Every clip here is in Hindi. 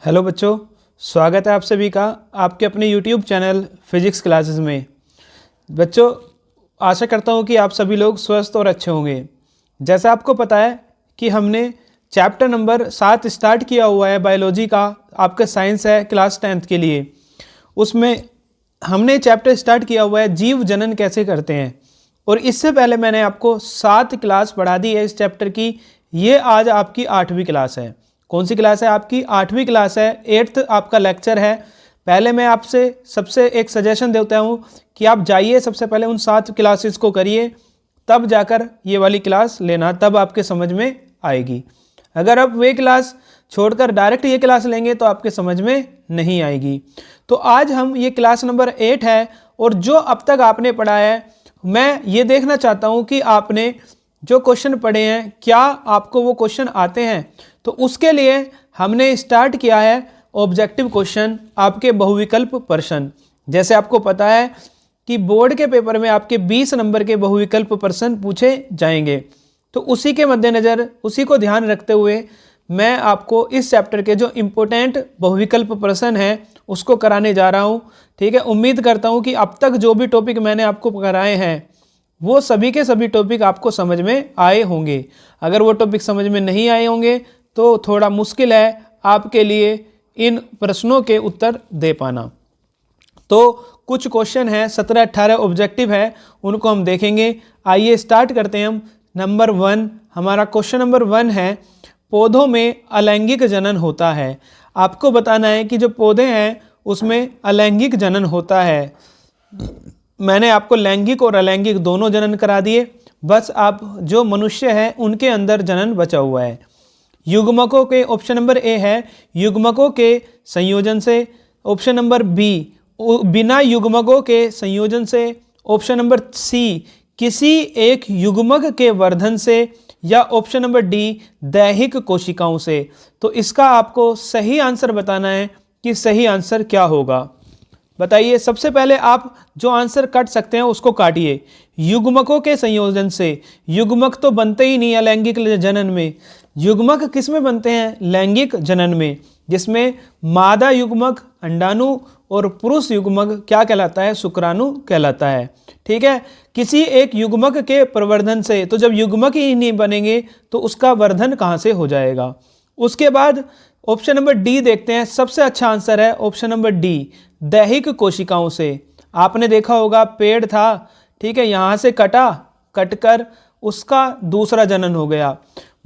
हेलो बच्चों, स्वागत है आप सभी का आपके अपने यूट्यूब चैनल फिजिक्स क्लासेस में। बच्चों, आशा करता हूँ कि आप सभी लोग स्वस्थ और अच्छे होंगे। जैसा आपको पता है कि हमने चैप्टर नंबर 7 स्टार्ट किया हुआ है बायोलॉजी का, आपका साइंस है क्लास 10th के लिए। उसमें हमने चैप्टर स्टार्ट किया हुआ है जीव जनन कैसे करते हैं, और इससे पहले मैंने आपको 7 क्लास पढ़ा दी है इस चैप्टर की। ये आज आपकी 8वीं क्लास है। कौन सी क्लास है? आपकी 8वीं क्लास है, 8th आपका लेक्चर है। पहले मैं आपसे सबसे एक सजेशन देता हूँ कि आप जाइए सबसे पहले उन 7 क्लासेस को करिए, तब जाकर ये वाली क्लास लेना, तब आपके समझ में आएगी। अगर आप वे क्लास छोड़कर डायरेक्ट ये क्लास लेंगे तो आपके समझ में नहीं आएगी। तो आज हम ये क्लास नंबर 8 है, और जो अब तक आपने पढ़ा है मैं ये देखना चाहता हूँ कि आपने जो क्वेश्चन पढ़े हैं क्या आपको वो क्वेश्चन आते हैं। तो उसके लिए हमने स्टार्ट किया है ऑब्जेक्टिव क्वेश्चन, आपके बहुविकल्प प्रश्न। जैसे आपको पता है कि बोर्ड के पेपर में आपके 20 नंबर के बहुविकल्प प्रश्न पूछे जाएंगे, तो उसी के मद्देनज़र, उसी को ध्यान रखते हुए मैं आपको इस चैप्टर के जो इम्पोर्टेंट बहुविकल्प प्रश्न हैं उसको कराने जा रहा हूँ। ठीक है, उम्मीद करता हूँ कि अब तक जो भी टॉपिक मैंने आपको कराए हैं वो सभी के सभी टॉपिक आपको समझ में आए होंगे। अगर वो टॉपिक समझ में नहीं आए होंगे तो थोड़ा मुश्किल है आपके लिए इन प्रश्नों के उत्तर दे पाना। तो कुछ क्वेश्चन हैं, 17-18 ऑब्जेक्टिव है, उनको हम देखेंगे। आइए स्टार्ट करते हैं हम। नंबर 1, हमारा क्वेश्चन नंबर 1 है, पौधों में अलैंगिक जनन होता है। आपको बताना है कि जो पौधे हैं उसमें अलैंगिक जनन होता है। मैंने आपको लैंगिक और अलैंगिक दोनों जनन करा दिए, बस आप जो मनुष्य है उनके अंदर जनन बचा हुआ है। युग्मकों के, ऑप्शन नंबर ए है युग्मकों के संयोजन से। ऑप्शन नंबर बी, बिना युग्मकों के संयोजन से। ऑप्शन नंबर सी, किसी एक युग्मक के वर्धन से। या ऑप्शन नंबर डी, दैहिक कोशिकाओं से। तो इसका आपको सही आंसर बताना है कि सही आंसर क्या होगा। बताइए, सबसे पहले आप जो आंसर काट सकते हैं उसको काटिए। युग्मकों के संयोजन से, युग्मक तो बनते ही नहीं है लैंगिक जनन में। युग्मक किस में बनते हैं? लैंगिक जनन में, जिसमें मादा युग्मक अंडाणु और पुरुष युग्मक क्या कहलाता है? शुक्राणु कहलाता है। ठीक है, किसी एक युग्मक के प्रवर्धन से, तो जब युग्मक ही नहीं बनेंगे तो उसका वर्धन कहाँ से हो जाएगा। उसके बाद ऑप्शन नंबर डी देखते हैं, सबसे अच्छा आंसर है ऑप्शन नंबर डी, दैहिक कोशिकाओं से। आपने देखा होगा पेड़ था, ठीक है, यहाँ से कटकर उसका दूसरा जनन हो गया।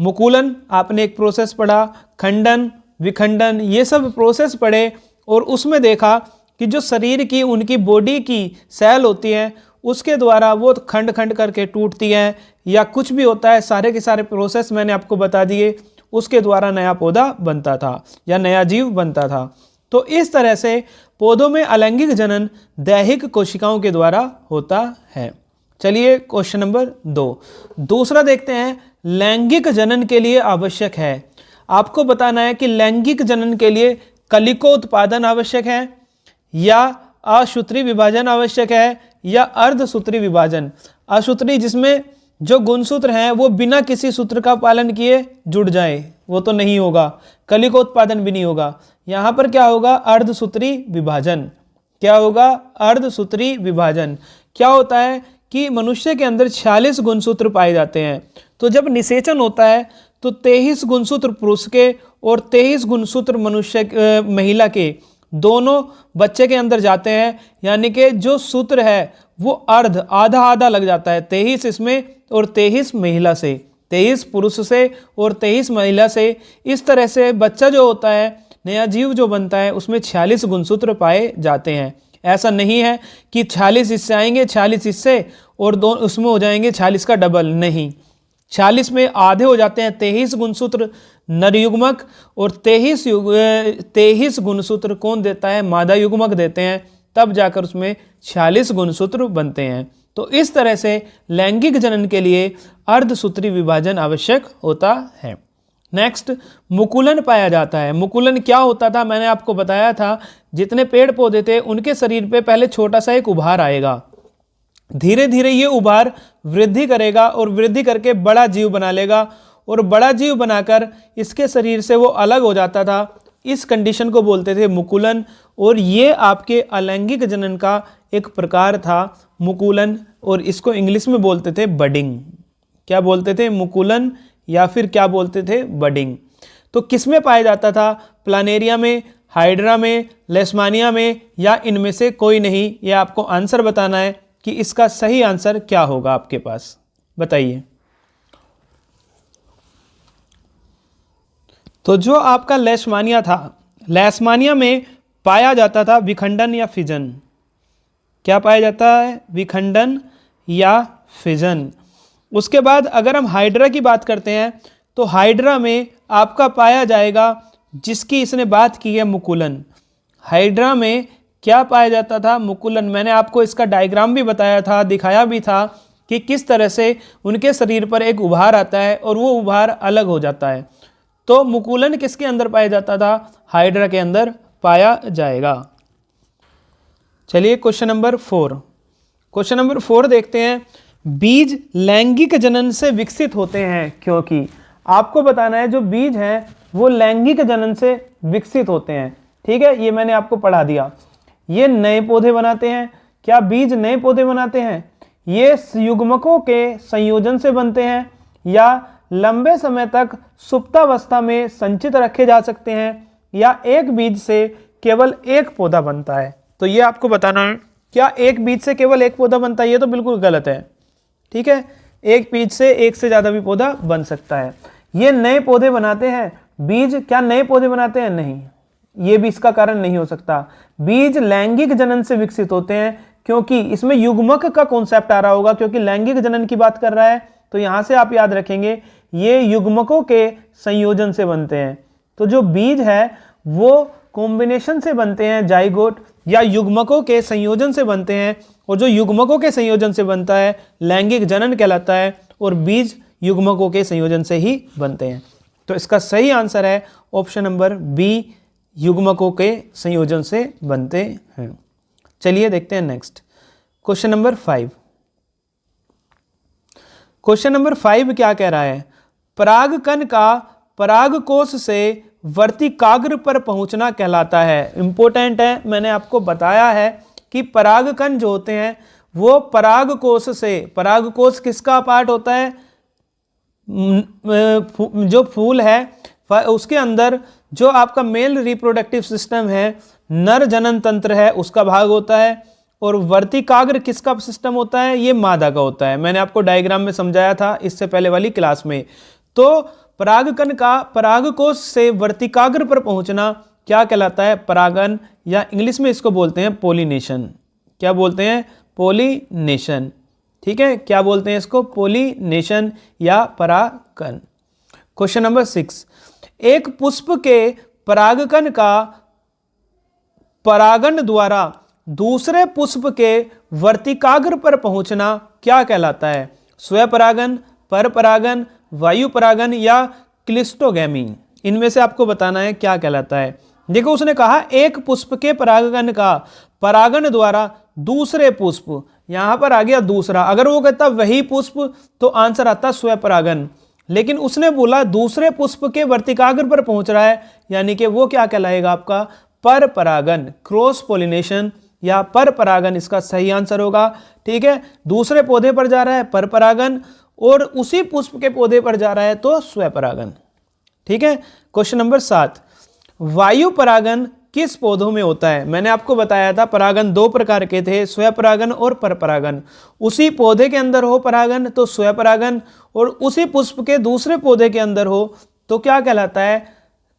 मुकुलन आपने एक प्रोसेस पढ़ा, खंडन, विखंडन, ये सब प्रोसेस पढ़े, और उसमें देखा कि जो शरीर की, उनकी बॉडी की सेल होती है उसके द्वारा वो खंड खंड करके टूटती है, या कुछ भी होता है, सारे के सारे प्रोसेस मैंने आपको बता दिए। उसके द्वारा नया पौधा बनता था या नया जीव बनता था। तो इस तरह से पौधों में अलैंगिक जनन दैहिक कोशिकाओं के द्वारा होता है। चलिए क्वेश्चन नंबर 2, दूसरा देखते हैं, लैंगिक जनन के लिए आवश्यक है। आपको बताना है कि लैंगिक जनन के लिए कलिकोत्पादन आवश्यक है, या असूत्री विभाजन आवश्यक है, या अर्धसूत्री विभाजन। असूत्री जिसमें जो गुणसूत्र हैं वो बिना किसी सूत्र का पालन किए जुड़ जाए, वो तो नहीं होगा। कलिकोत्पादन भी नहीं होगा। यहाँ पर क्या होगा? अर्धसूत्री विभाजन। क्या होगा? अर्धसूत्री विभाजन। क्या होता है कि मनुष्य के अंदर 46 गुणसूत्र पाए जाते हैं, तो जब निषेचन होता है तो 23 गुणसूत्र पुरुष के और 23 गुणसूत्र महिला के, दोनों बच्चे के अंदर जाते हैं। यानी कि जो सूत्र है वो आधा आधा लग जाता है, 23 इसमें और 23 महिला से, 23 पुरुष से और 23 महिला से। इस तरह से बच्चा जो होता है, नया जीव जो बनता है, उसमें 46 गुणसूत्र पाए जाते हैं। ऐसा नहीं है कि 46 इससे आएंगे, 46 इससे, और दो उसमें हो जाएंगे 46 का डबल, नहीं। 46 में आधे हो जाते हैं 23 गुणसूत्र नर युग्मक, और 23 गुणसूत्र कौन देता है? मादा युग्मक देते हैं, तब जाकर उसमें 46 गुणसूत्र बनते हैं। तो इस तरह से लैंगिक जनन के लिए अर्धसूत्री विभाजन आवश्यक होता है। नेक्स्ट, मुकुलन पाया जाता है। मुकुलन क्या होता था? मैंने आपको बताया था, जितने पेड़ पौधे थे उनके शरीर पे पहले छोटा सा एक उभार आएगा, धीरे धीरे ये उभार वृद्धि करेगा और वृद्धि करके बड़ा जीव बना लेगा, और बड़ा जीव बनाकर इसके शरीर से वो अलग हो जाता था, इस कंडीशन को बोलते थे मुकुलन, और ये आपके अलैंगिक जनन का एक प्रकार था मुकुलन, और इसको इंग्लिश में बोलते थे बडिंग। क्या बोलते थे? मुकुलन या फिर क्या बोलते थे? बडिंग। तो किस में पाया जाता था? प्लानेरिया में, हाइड्रा में, लेशमानिया में, या इनमें से कोई नहीं? ये आपको आंसर बताना है कि इसका सही आंसर क्या होगा आपके पास, बताइए। तो जो आपका लेशमानिया था, लेशमानिया में पाया जाता था विखंडन या फिजन। क्या पाया जाता है? विखंडन या फिजन। उसके बाद अगर हम हाइड्रा की बात करते हैं तो हाइड्रा में आपका पाया जाएगा, जिसकी इसने बात की है, मुकुलन। हाइड्रा में क्या पाया जाता था? मुकुलन। मैंने आपको इसका डायग्राम भी बताया था, दिखाया भी था कि किस तरह से उनके शरीर पर एक उभार आता है और वो उभार अलग हो जाता है। तो मुकुलन किसके अंदर पाया जाता था? हाइड्रा के अंदर पाया जाएगा। चलिए क्वेश्चन नंबर 4। क्वेश्चन नंबर 4 देखते हैं। बीज लैंगिक जनन से विकसित होते हैं, क्योंकि आपको बताना है जो बीज हैं वो लैंगिक जनन से विकसित होते हैं। ठीक है, ये मैंने आपको पढ़ा दिया। ये नए पौधे बनाते हैं। क्या बीज नए पौधे बनाते हैं? ये युग्मकों के संयोजन से बनते हैं, या लंबे समय तक सुप्तावस्था में संचित रखे जा सकते हैं, या एक बीज से केवल एक पौधा बनता है? तो ये आपको बताना है। क्या एक बीज से केवल एक पौधा बनता है? ये तो बिल्कुल गलत है। ठीक है, एक बीज से एक से ज़्यादा भी पौधा बन सकता है। ये नए पौधे बनाते हैं। बीज क्या नए पौधे बनाते हैं? नहीं, ये भी इसका कारण नहीं हो सकता। बीज लैंगिक जनन से विकसित होते हैं, क्योंकि इसमें युग्मक का कॉन्सेप्ट आ रहा होगा, क्योंकि लैंगिक जनन की बात कर रहा है। तो यहां से आप याद रखेंगे ये युग्मकों के संयोजन से बनते हैं। तो जो बीज है वो कॉम्बिनेशन से बनते हैं, जाइगोट या युग्मकों के संयोजन से बनते हैं, और जो युग्मकों के संयोजन से बनता है लैंगिक जनन कहलाता है, और बीज युग्मकों के संयोजन से ही बनते हैं। तो इसका सही आंसर है ऑप्शन नंबर बी, युग्मकों के संयोजन से बनते हैं। चलिए देखते हैं next question number 5। Question number 5 क्या कह रहा है? परागकण का परागकोश से वर्तिकाग्र पर पहुंचना कहलाता है। इंपॉर्टेंट है, मैंने आपको बताया है कि परागकण जो होते हैं वो परागकोश से, परागकोश किसका पार्ट होता है? जो फूल है उसके अंदर जो आपका मेल रिप्रोडक्टिव सिस्टम है, नर जनन तंत्र है, उसका भाग होता है, और वर्तिकाग्र किसका सिस्टम होता है? ये मादा का होता है। मैंने आपको डायग्राम में समझाया था इससे पहले वाली क्लास में। तो परागकण का परागकोश से वर्तिकाग्र पर पहुंचना क्या कहलाता है? परागन, या इंग्लिश में इसको बोलते हैं पोलिनेशन। क्या बोलते हैं? पोलिनेशन। ठीक है, क्या बोलते हैं इसको? पोलिनेशन या परागकण। Question number 6। एक पुष्प के परागकण का परागण द्वारा दूसरे पुष्प के वर्तिकाग्र पर पहुंचना क्या कहलाता है? स्वपरागन, परपरागन, वायु परागन या क्लिस्टोगैमी? इनमें से आपको बताना है क्या कहलाता है। देखो उसने कहा एक पुष्प के परागकण का परागण द्वारा दूसरे पुष्प, यहां पर आ गया दूसरा। अगर वो कहता वही पुष्प तो आंसर आता स्वपरागन, लेकिन उसने बोला दूसरे पुष्प के वर्तिकाग्र पर पहुंच रहा है, यानी कि वो क्या कहलाएगा आपका? परपरागन, क्रॉस पोलिनेशन या परपरागन इसका सही आंसर होगा। ठीक है, दूसरे पौधे पर जा रहा है परपरागन, और उसी पुष्प के पौधे पर जा रहा है तो स्वपरागन। ठीक है, क्वेश्चन नंबर 7। वायु परागन किस पौधों में होता है? मैंने आपको बताया था परागन दो प्रकार के थे, स्वपरागन और परपरागन। उसी पौधे के अंदर हो परागन तो स्वपरागन, और उसी पुष्प के दूसरे पौधे के अंदर हो तो क्या कहलाता है?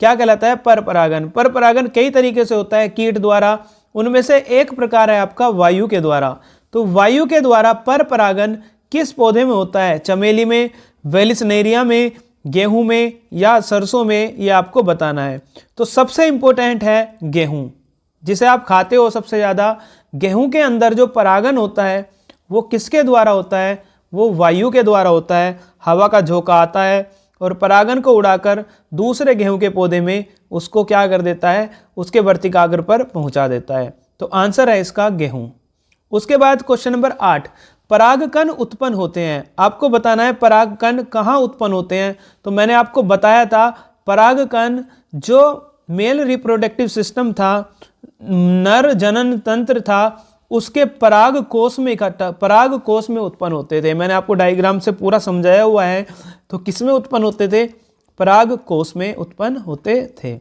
क्या कहलाता है? परपरागन। परपरागन कई तरीके से होता है, कीट द्वारा, उनमें से एक प्रकार है आपका वायु के द्वारा। तो वायु के द्वारा परपरागन किस पौधे में होता है? चमेली में, वेलिसनेरिया में, गेहूं में या सरसों में? ये आपको बताना है। तो सबसे इंपॉर्टेंट है गेहूं, जिसे आप खाते हो सबसे ज़्यादा। गेहूं के अंदर जो परागन होता है वो किसके द्वारा होता है? वो वायु के द्वारा होता है। हवा का झोंका आता है और परागन को उड़ाकर दूसरे गेहूं के पौधे में उसको क्या कर देता है? उसके वर्तिकाग्र पर पहुंचा देता है। तो आंसर है इसका गेहूं। उसके बाद क्वेश्चन नंबर 8। परागकण उत्पन्न होते हैं, आपको बताना है परागकण कहाँ उत्पन्न होते हैं। तो मैंने आपको बताया था परागकण जो मेल रिप्रोडक्टिव सिस्टम था, नर जनन तंत्र था, उसके पराग कोष में पराग कोष में उत्पन्न होते थे। मैंने आपको डायग्राम से पूरा समझाया हुआ है। तो किस में उत्पन्न होते थे? पराग कोष में उत्पन्न होते थे।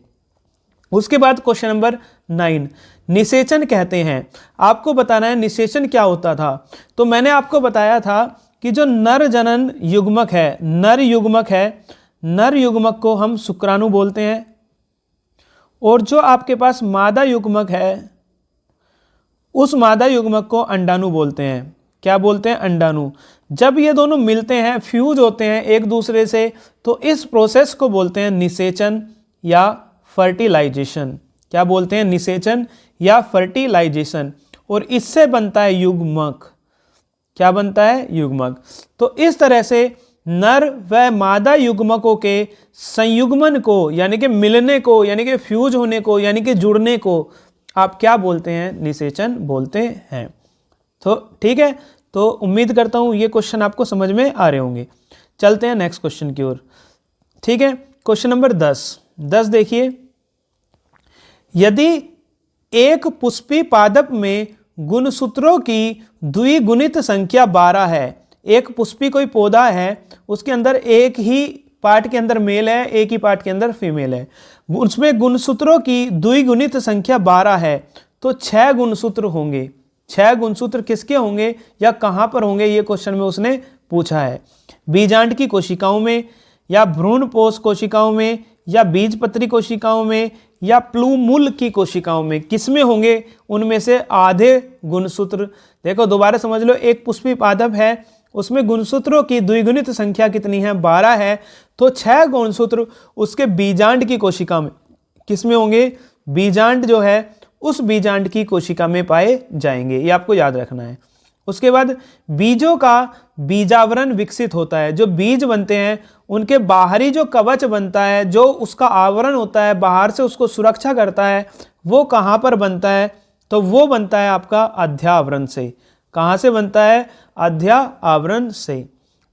उसके बाद क्वेश्चन नंबर 9, निषेचन कहते हैं। आपको बताना है निषेचन क्या होता था। तो मैंने आपको बताया था कि जो नर जनन युग्मक है, नर युग्मक है, नर युग्मक को हम शुक्राणु बोलते हैं, और जो आपके पास मादा युग्मक है, उस मादा युग्मक को अंडाणु बोलते हैं। क्या बोलते हैं? अंडाणु। जब ये दोनों मिलते हैं, फ्यूज होते हैं एक दूसरे से, तो इस प्रोसेस को बोलते हैं निषेचन या फर्टिलाइजेशन। क्या बोलते हैं? निषेचन या फर्टिलाइजेशन। और इससे बनता है युग्मक। क्या बनता है? युग्मक। तो इस तरह से नर व मादा युग्मकों के संयुग्मन को, यानी कि मिलने को, यानी कि फ्यूज होने को, यानी कि जुड़ने को आप क्या बोलते हैं? निषेचन बोलते हैं। तो ठीक है, तो उम्मीद करता हूं ये क्वेश्चन आपको समझ में आ रहे होंगे। चलते हैं नेक्स्ट क्वेश्चन की ओर। ठीक है, क्वेश्चन नंबर 10 देखिए, यदि एक पुष्पी पादप में गुणसूत्रों की द्विगुणित संख्या 12 है, एक पुष्पी कोई पौधा है, उसके अंदर एक ही पार्ट के अंदर मेल है, एक ही पार्ट के अंदर फीमेल है, उसमें गुणसूत्रों की द्विगुणित संख्या 12 है, तो 6 गुणसूत्र होंगे। 6 गुणसूत्र किसके होंगे या कहां पर होंगे? ये क्वेश्चन में उसने पूछा है। बीजांड की कोशिकाओं में, या भ्रूणपोष कोशिकाओं में, या बीजपत्री कोशिकाओं में, या प्लूमूल की कोशिकाओं में, किसमें होंगे? उनमें से आधे गुणसूत्र। देखो दोबारा समझ लो, एक पुष्पी पादप है, उसमें गुणसूत्रों की द्विगुणित संख्या कितनी है? 12 है। तो 6 गुणसूत्र उसके बीजांड की कोशिका में किसमें होंगे? बीजांड जो है उस बीजांड की कोशिका में पाए जाएंगे। ये आपको याद रखना है। उसके बाद बीजों का बीजावरण विकसित होता है। जो बीज बनते हैं उनके बाहरी जो कवच बनता है, जो उसका आवरण होता है, बाहर से उसको सुरक्षा करता है, वो कहाँ पर बनता है? तो वो बनता है आपका अध्यावरण से। कहाँ से बनता है? अध्यावरण से।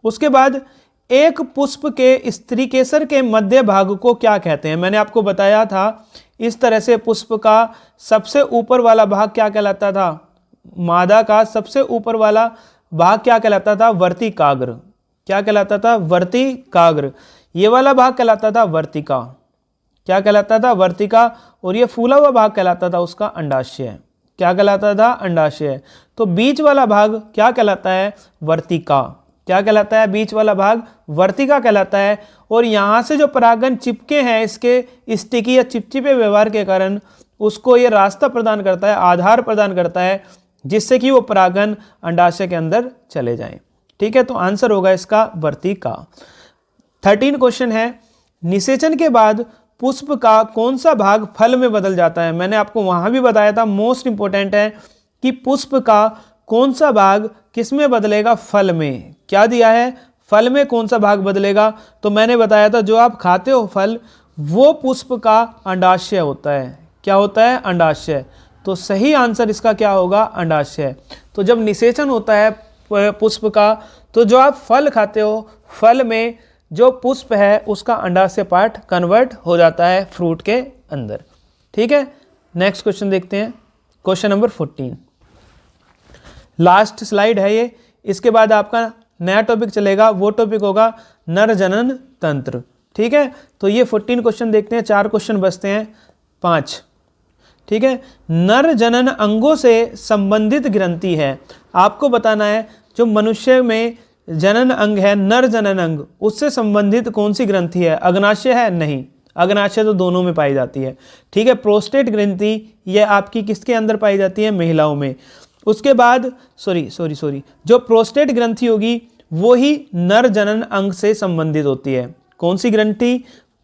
उसके बाद एक पुष्प के स्त्रीकेसर के मध्य भाग को क्या कहते हैं? मैंने आपको बताया था इस तरह से पुष्प का सबसे ऊपर वाला भाग क्या कहलाता था? मादा का सबसे ऊपर वाला भाग क्या कहलाता था? वर्तिकाग्र। क्या कहलाता था? वर्तिकाग्र। ये वाला भाग कहलाता था वर्तिका। क्या कहलाता था? वर्तिका। और ये फूला हुआ भाग कहलाता था उसका अंडाशय। क्या कहलाता था? अंडाशय। तो बीच वाला भाग क्या कहलाता है? वर्तिका। क्या कहलाता है? बीच वाला भाग वर्तिका कहलाता है। और यहाँ से जो परागन चिपके हैं इसके स्टिकी या चिपचिपे व्यवहार के कारण उसको ये रास्ता प्रदान करता है, आधार प्रदान करता है, जिससे कि वो परागन अंडाशय के अंदर चले जाएं। ठीक है, तो आंसर होगा इसका वर्तिका। 13 क्वेश्चन है, निषेचन के बाद पुष्प का कौन सा भाग फल में बदल जाता है? मैंने आपको वहां भी बताया था, मोस्ट इंपोर्टेंट है कि पुष्प का कौन सा भाग किस में बदलेगा? फल में। क्या दिया है? फल में कौन सा भाग बदलेगा? तो मैंने बताया था जो आप खाते हो फल, वो पुष्प का अंडाशय होता है। क्या होता है? अंडाशय। तो सही आंसर इसका क्या होगा? अंडाशय। तो जब निषेचन होता है पुष्प का, तो जो आप फल खाते हो, फल में जो पुष्प है उसका अंडाशय पार्ट कन्वर्ट हो जाता है फ्रूट के अंदर। ठीक है, नेक्स्ट क्वेश्चन देखते हैं, क्वेश्चन नंबर 14। लास्ट स्लाइड है ये, इसके बाद आपका नया टॉपिक चलेगा, वो टॉपिक होगा नर जनन तंत्र। ठीक है, तो ये 14 क्वेश्चन देखते हैं, 4 क्वेश्चन बचते हैं, 5। ठीक है, नर जनन अंगों से संबंधित ग्रंथि है। आपको बताना है जो मनुष्य में जनन अंग है, नर जनन अंग, उससे संबंधित कौन सी ग्रंथि है? अग्नाशय है? नहीं, अग्नाशय तो दोनों में पाई जाती है। ठीक है, प्रोस्टेट ग्रंथि ये आपकी किसके अंदर पाई जाती है? महिलाओं में। उसके बाद सॉरी जो प्रोस्टेट ग्रंथि होगी वो ही नर जनन अंग से संबंधित होती है। कौन सी ग्रंथि?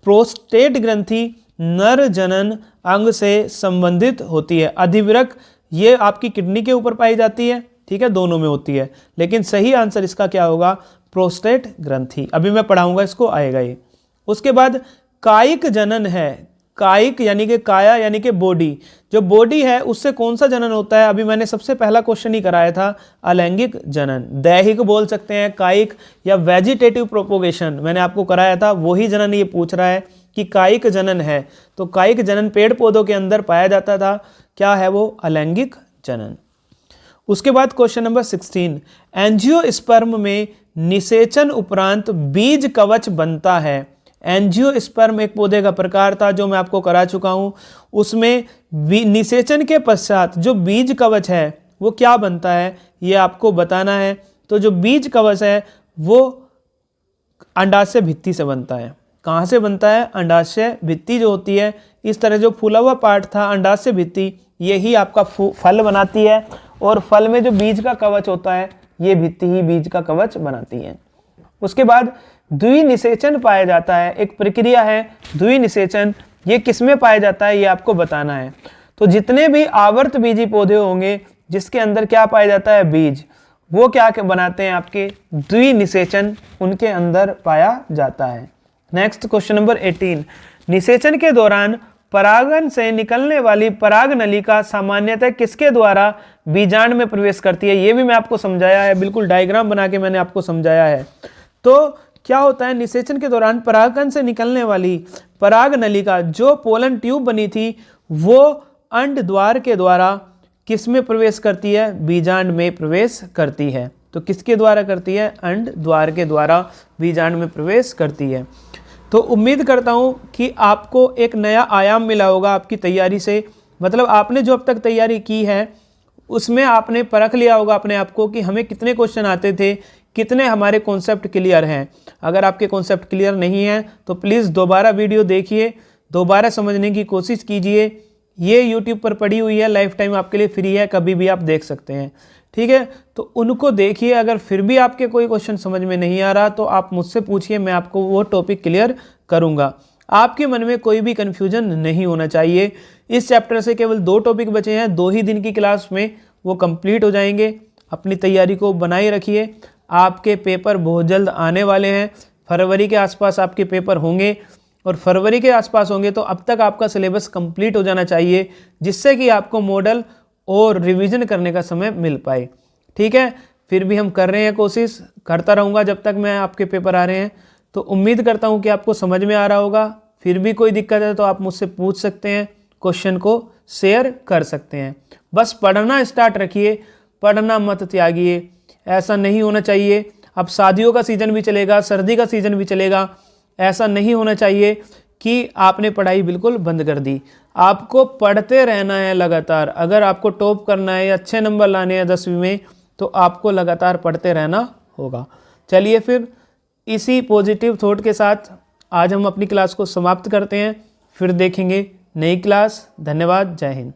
प्रोस्टेट ग्रंथि नर जनन अंग से संबंधित होती है। अधिवृक्क ये आपकी किडनी के ऊपर पाई जाती है। ठीक है, दोनों में होती है, लेकिन सही आंसर इसका क्या होगा? प्रोस्टेट ग्रंथि। अभी मैं पढ़ाऊंगा इसको, आएगा ये। उसके बाद कायिक जनन है। कायिक यानी कि काया यानी कि बॉडी, जो बॉडी है उससे कौन सा जनन होता है? अभी मैंने सबसे पहला क्वेश्चन ही कराया था, अलैंगिक जनन। दैहिक बोल सकते हैं, कायिक या वेजिटेटिव प्रोपोगेशन मैंने आपको कराया था, वही जनन ये पूछ रहा है कि कायिक जनन है, तो कायिक जनन पेड़ पौधों के अंदर पाया जाता था। क्या है वो? अलैंगिक जनन। उसके बाद क्वेश्चन नंबर 16, एंजियोस्पर्म में निषेचन उपरांत बीज कवच बनता है। एंजियोस्पर्म एक पौधे का प्रकार था जो मैं आपको करा चुका हूं। उसमें निषेचन के पश्चात जो बीज कवच है वो क्या बनता है, ये आपको बताना है। तो जो बीज कवच है वो अंडाशय भित्ति से बनता है। कहाँ से बनता है? अंडाशय भित्ति जो होती है, इस तरह जो फूला हुआ पार्ट था अंडाशय भित्ति, यही आपका फल बनाती है। और फल में जो बीज का कवच होता है, ये भित्ति ही बीज का कवच बनाती है। उसके बाद द्विनिषेचन पाया जाता है, एक प्रक्रिया है द्विनिषेचन। ये किसमें पाया जाता है, ये आपको बताना है। तो जितने भी आवर्त बीजी पौधे होंगे जिसके अंदर क्या पाया जाता है? बीज, वो क्या बनाते हैं? आपके द्विनिषेचन उनके अंदर पाया जाता है। नेक्स्ट क्वेश्चन नंबर 18, निषेचन के दौरान परागन से निकलने वाली पराग नलिका सामान्यतः किसके द्वारा बीजांड में प्रवेश करती है? ये भी मैं आपको समझाया है, बिल्कुल डायग्राम बना के मैंने आपको समझाया है। तो क्या होता है? निषेचन के दौरान परागन से निकलने वाली पराग नलिका, जो पोलन ट्यूब बनी थी, वो अंड द्वार के द्वारा किस में प्रवेश करती है? बीजांड में प्रवेश करती है। तो किसके द्वारा करती है? अंड द्वार के द्वारा बीजांड में प्रवेश करती है। तो उम्मीद करता हूँ कि आपको एक नया आयाम मिला होगा आपकी तैयारी से। मतलब आपने जो अब तक तैयारी की है उसमें आपने परख लिया होगा अपने आप को कि हमें कितने क्वेश्चन आते थे, कितने हमारे कॉन्सेप्ट क्लियर हैं। अगर आपके कॉन्सेप्ट क्लियर नहीं हैं तो प्लीज़ दोबारा वीडियो देखिए, दोबारा समझने की कोशिश कीजिए। ये YouTube पर पड़ी हुई है, लाइफ टाइम आपके लिए फ्री है, कभी भी आप देख सकते हैं। ठीक है, तो उनको देखिए। अगर फिर भी आपके कोई क्वेश्चन समझ में नहीं आ रहा तो आप मुझसे पूछिए, मैं आपको वो टॉपिक क्लियर करूँगा। आपके मन में कोई भी कन्फ्यूजन नहीं होना चाहिए। इस चैप्टर से केवल 2 टॉपिक बचे हैं, 2 ही दिन की क्लास में वो कंप्लीट हो जाएंगे। अपनी तैयारी को बनाए रखिए। आपके पेपर बहुत जल्द आने वाले हैं, फरवरी के आसपास आपके पेपर होंगे, और फरवरी के आसपास होंगे तो अब तक आपका सिलेबस कंप्लीट हो जाना चाहिए, जिससे कि आपको मॉडल और रिवीजन करने का समय मिल पाए। ठीक है, फिर भी हम कर रहे हैं, कोशिश करता रहूँगा जब तक मैं आपके पेपर आ रहे हैं। तो उम्मीद करता हूँ कि आपको समझ में आ रहा होगा। फिर भी कोई दिक्कत है तो आप मुझसे पूछ सकते हैं, क्वेश्चन को शेयर कर सकते हैं। बस पढ़ना स्टार्ट रखिए, पढ़ना मत त्यागिए। ऐसा नहीं होना चाहिए। अब शादियों का सीज़न भी चलेगा, सर्दी का सीज़न भी चलेगा। ऐसा नहीं होना चाहिए कि आपने पढ़ाई बिल्कुल बंद कर दी। आपको पढ़ते रहना है लगातार। अगर आपको टॉप करना है या अच्छे नंबर लाने हैं 10वीं में, तो आपको लगातार पढ़ते रहना होगा। चलिए फिर इसी पॉजिटिव थॉट के साथ आज हम अपनी क्लास को समाप्त करते हैं। फिर देखेंगे नई क्लास। धन्यवाद। जय हिंद।